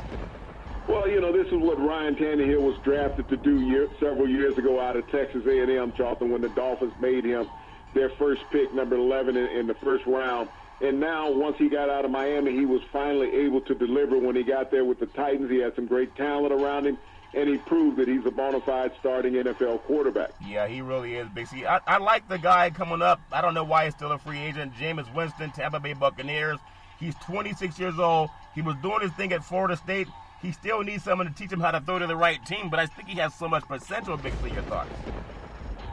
Well, this is what Ryan Tannehill was drafted to do several years ago out of Texas A&M, Charlton, when the Dolphins made him their first pick, number 11 in the first round. And now, once he got out of Miami, he was finally able to deliver when he got there with the Titans. He had some great talent around him, and he proved that he's a bona fide starting NFL quarterback. Yeah, he really is, Big C. I like the guy coming up. I don't know why he's still a free agent. Jameis Winston, Tampa Bay Buccaneers. He's 26 years old. He was doing his thing at Florida State. He still needs someone to teach him how to throw to the right team, but I think he has so much potential, Big C. Your thoughts?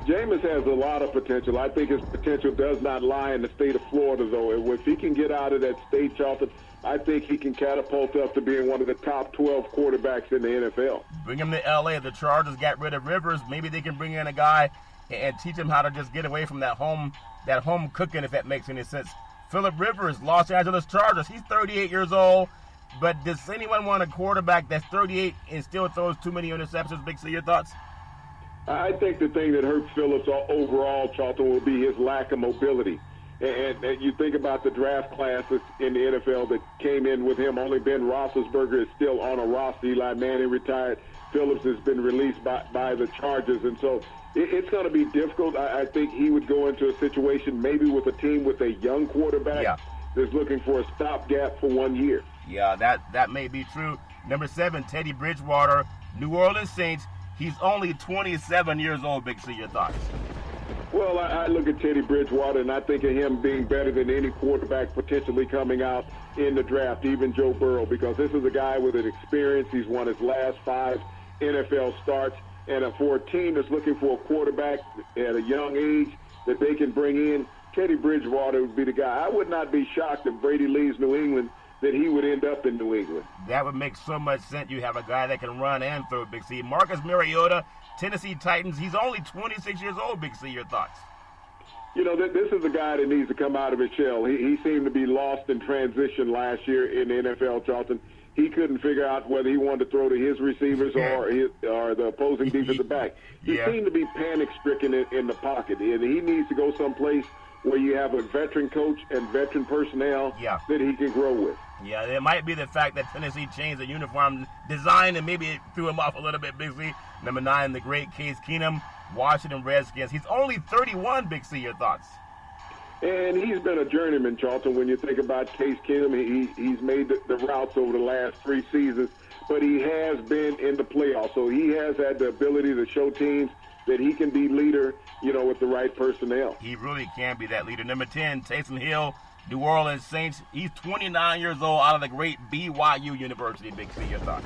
Jameis has a lot of potential. I think his potential does not lie in the state of Florida, though. If he can get out of that state, Charlton, I think he can catapult up to being one of the top 12 quarterbacks in the NFL. Bring him to L.A. The Chargers got rid of Rivers. Maybe they can bring in a guy and teach him how to just get away from that home cooking, if that makes any sense. Phillip Rivers, Los Angeles Chargers. He's 38 years old. But does anyone want a quarterback that's 38 and still throws too many interceptions? Big C, your thoughts? I think the thing that hurt Phillips overall, Charlton, will be his lack of mobility. And you think about the draft classes in the NFL that came in with him. Only Ben Roethlisberger is still on a roster. Eli Manning retired. Phillips has been released by the Chargers. And so it's going to be difficult. I think he would go into a situation maybe with a team with a young quarterback that's looking for a stopgap for 1 year. Yeah, that may be true. Number 7, Teddy Bridgewater, New Orleans Saints. He's only 27 years old, Big C. Your thoughts? Well, I look at Teddy Bridgewater, and I think of him being better than any quarterback potentially coming out in the draft, even Joe Burrow, because this is a guy with an experience. He's won his last 5 NFL starts. And for a team that's looking for a quarterback at a young age that they can bring in, Teddy Bridgewater would be the guy. I would not be shocked if Brady leaves New England that he would end up in New England. That would make so much sense. You have a guy that can run and throw, Big C. Marcus Mariota, Tennessee Titans. He's only 26 years old, Big C. Your thoughts? This is a guy that needs to come out of his shell. He seemed to be lost in transition last year in the NFL, Charlton. He couldn't figure out whether he wanted to throw to his receivers or the opposing defensive back. He seemed to be panic-stricken in the pocket, and he needs to go someplace where you have a veteran coach and veteran personnel that he can grow with. Yeah, it might be the fact that Tennessee changed the uniform design and maybe it threw him off a little bit, Big C. Number 9, the great Case Keenum, Washington Redskins. He's only 31, Big C. Your thoughts? And he's been a journeyman, Charlton. When you think about Case Keenum, he's made the routes over the last 3 seasons, but he has been in the playoffs. So he has had the ability to show teams that he can be leader, with the right personnel. He really can be that leader. Number 10, Taysom Hill, New Orleans Saints. He's 29 years old out of the great BYU University, Big C. Your thoughts?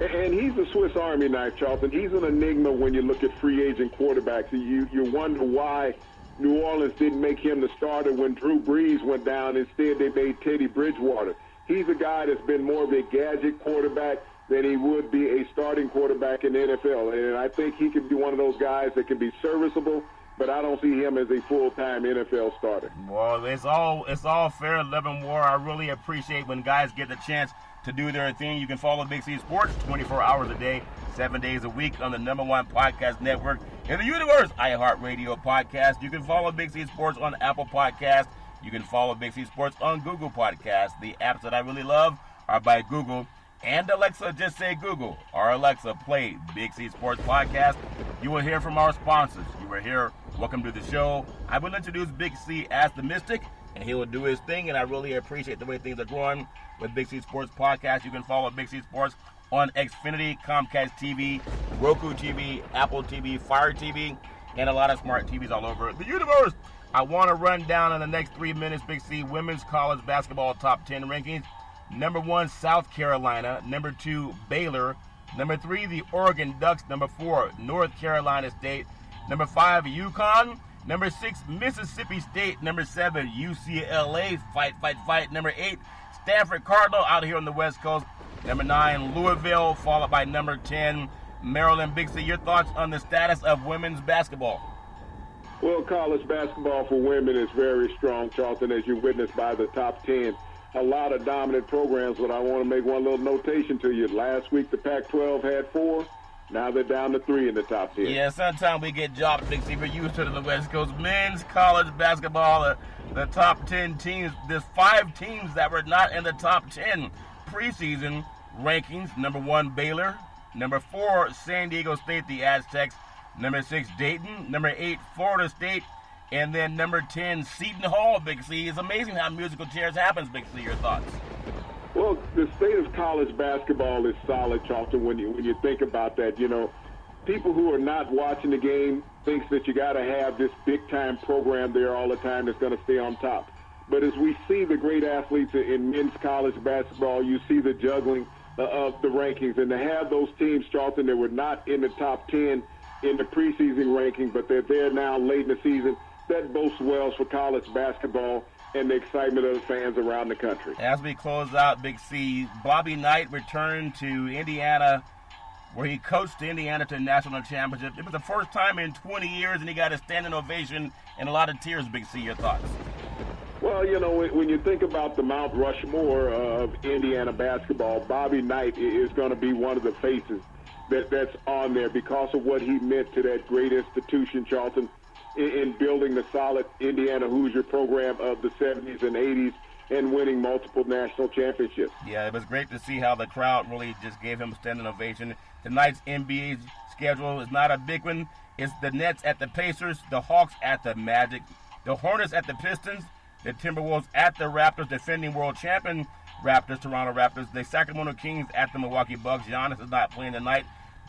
And he's a Swiss Army knife, Charlton. He's an enigma when you look at free agent quarterbacks. You wonder why New Orleans didn't make him the starter when Drew Brees went down. Instead, they made Teddy Bridgewater. He's a guy that's been more of a gadget quarterback than he would be a starting quarterback in the NFL. And I think he could be one of those guys that can be serviceable, but I don't see him as a full-time NFL starter. Well, it's all fair, love, and war. I really appreciate when guys get the chance to do their thing. You can follow Big C Sports 24 hours a day, 7 days a week on the #1 podcast network in the universe, iHeartRadio Podcast. You can follow Big C Sports on Apple Podcast. You can follow Big C Sports on Google Podcast. The apps that I really love are by Google and Alexa, just say Google or Alexa, play Big C Sports Podcast. You will hear from our sponsors. You will hear welcome to the show. I will introduce Big C as the Mystic, and he will do his thing, and I really appreciate the way things are growing with Big C Sports Podcast. You can follow Big C Sports on Xfinity, Comcast TV, Roku TV, Apple TV, Fire TV, and a lot of smart TVs all over the universe. I want to run down in the next 3 minutes, Big C, women's college basketball top 10 rankings. Number 1, South Carolina. Number 2, Baylor. Number 3, the Oregon Ducks. Number 4, North Carolina State. Number 5, UConn. Number 6, Mississippi State. Number 7, UCLA. Fight. Number 8, Stanford Cardinal out here on the West Coast. Number 9, Louisville, followed by number 10, Maryland. Big C, your thoughts on the status of women's basketball? Well, college basketball for women is very strong, Charlton, as you witnessed by the top 10. A lot of dominant programs, but I want to make one little notation to you. Last week, the Pac-12 had 4. Now they're down to 3 in the top 10. Yeah, sometimes we get dropped, Big C, for you to the West Coast. Men's college basketball, the top 10 teams, there's 5 teams that were not in the top 10 preseason rankings. Number 1, Baylor. Number 4, San Diego State, the Aztecs. Number 6, Dayton. Number 8, Florida State. And then number 10, Seton Hall, Big C. It's amazing how musical chairs happens, Big C. Your thoughts? Well, the state of college basketball is solid, Charlton, when you think about that. You know, people who are not watching the game thinks that you got to have this big-time program there all the time that's going to stay on top. But as we see the great athletes in men's college basketball, you see the juggling of the rankings. And to have those teams, Charlton, that were not in the top 10 in the preseason ranking, but they're there now late in the season, that bodes well for college basketball and the excitement of the fans around the country. As we close out, Big C, Bobby Knight returned to Indiana, where he coached Indiana to a national championship. It was the first time in 20 years, and he got a standing ovation and a lot of tears, Big C. Your thoughts? Well, you know, when you think about the Mount Rushmore of Indiana basketball, Bobby Knight is going to be one of the faces that's on there because of what he meant to that great institution, Charlton, in building the solid Indiana Hoosier program of the 70s and 80s and winning multiple national championships. Yeah, it was great to see how the crowd really just gave him a standing ovation. Tonight's NBA schedule is not a big one. It's the Nets at the Pacers, the Hawks at the Magic, the Hornets at the Pistons, the Timberwolves at the Raptors, defending world champion Raptors, Toronto Raptors, the Sacramento Kings at the Milwaukee Bucks. Giannis is not playing tonight.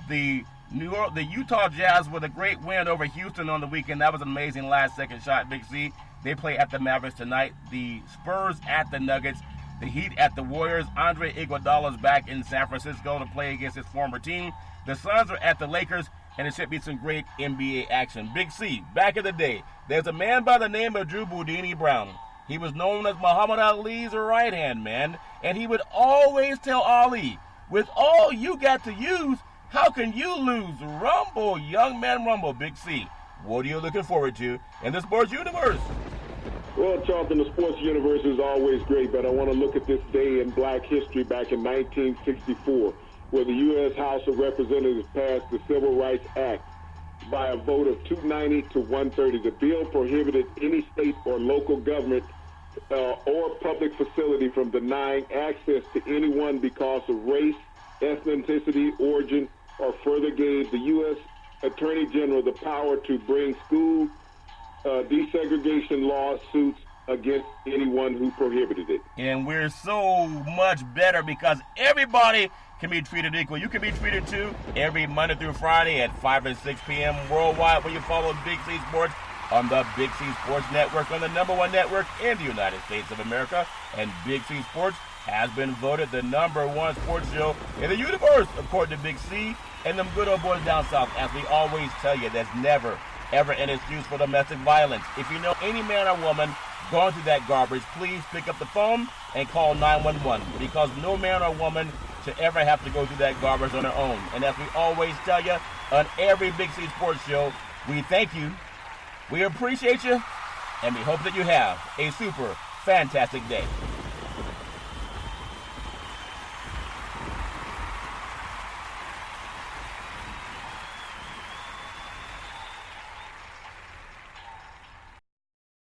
The Utah Jazz with a great win over Houston on the weekend. That was an amazing last-second shot, Big C. They play at the Mavericks tonight. The Spurs at the Nuggets. The Heat at the Warriors. Andre Iguodala is back in San Francisco to play against his former team. The Suns are at the Lakers, and it should be some great NBA action. Big C, back in the day, there's a man by the name of Drew Boudini Brown. He was known as Muhammad Ali's right-hand man, and he would always tell Ali, with all you got to use, how can you lose? Rumble, young man, rumble, Big C. What are you looking forward to in the sports universe? Well, Charlton, the sports universe is always great, but I want to look at this day in black history back in 1964, where the U.S. House of Representatives passed the Civil Rights Act by a vote of 290 to 130. The bill prohibited any state or local government or public facility from denying access to anyone because of race, ethnicity, origin, or further gave the U.S. Attorney General the power to bring school desegregation lawsuits against anyone who prohibited it. And we're so much better because everybody can be treated equal. You can be treated too every Monday through Friday at 5 and 6 p.m. worldwide, where you follow Big C Sports on the Big C Sports Network, on the #1 network in the United States of America. And Big C Sports has been voted the #1 sports show in the universe, according to Big C and them good old boys down south. As we always tell you, there's never, ever an excuse for domestic violence. If you know any man or woman going through that garbage, please pick up the phone and call 911, because no man or woman should ever have to go through that garbage on their own. And as we always tell you on every Big C Sports show, we thank you, we appreciate you, and we hope that you have a super fantastic day.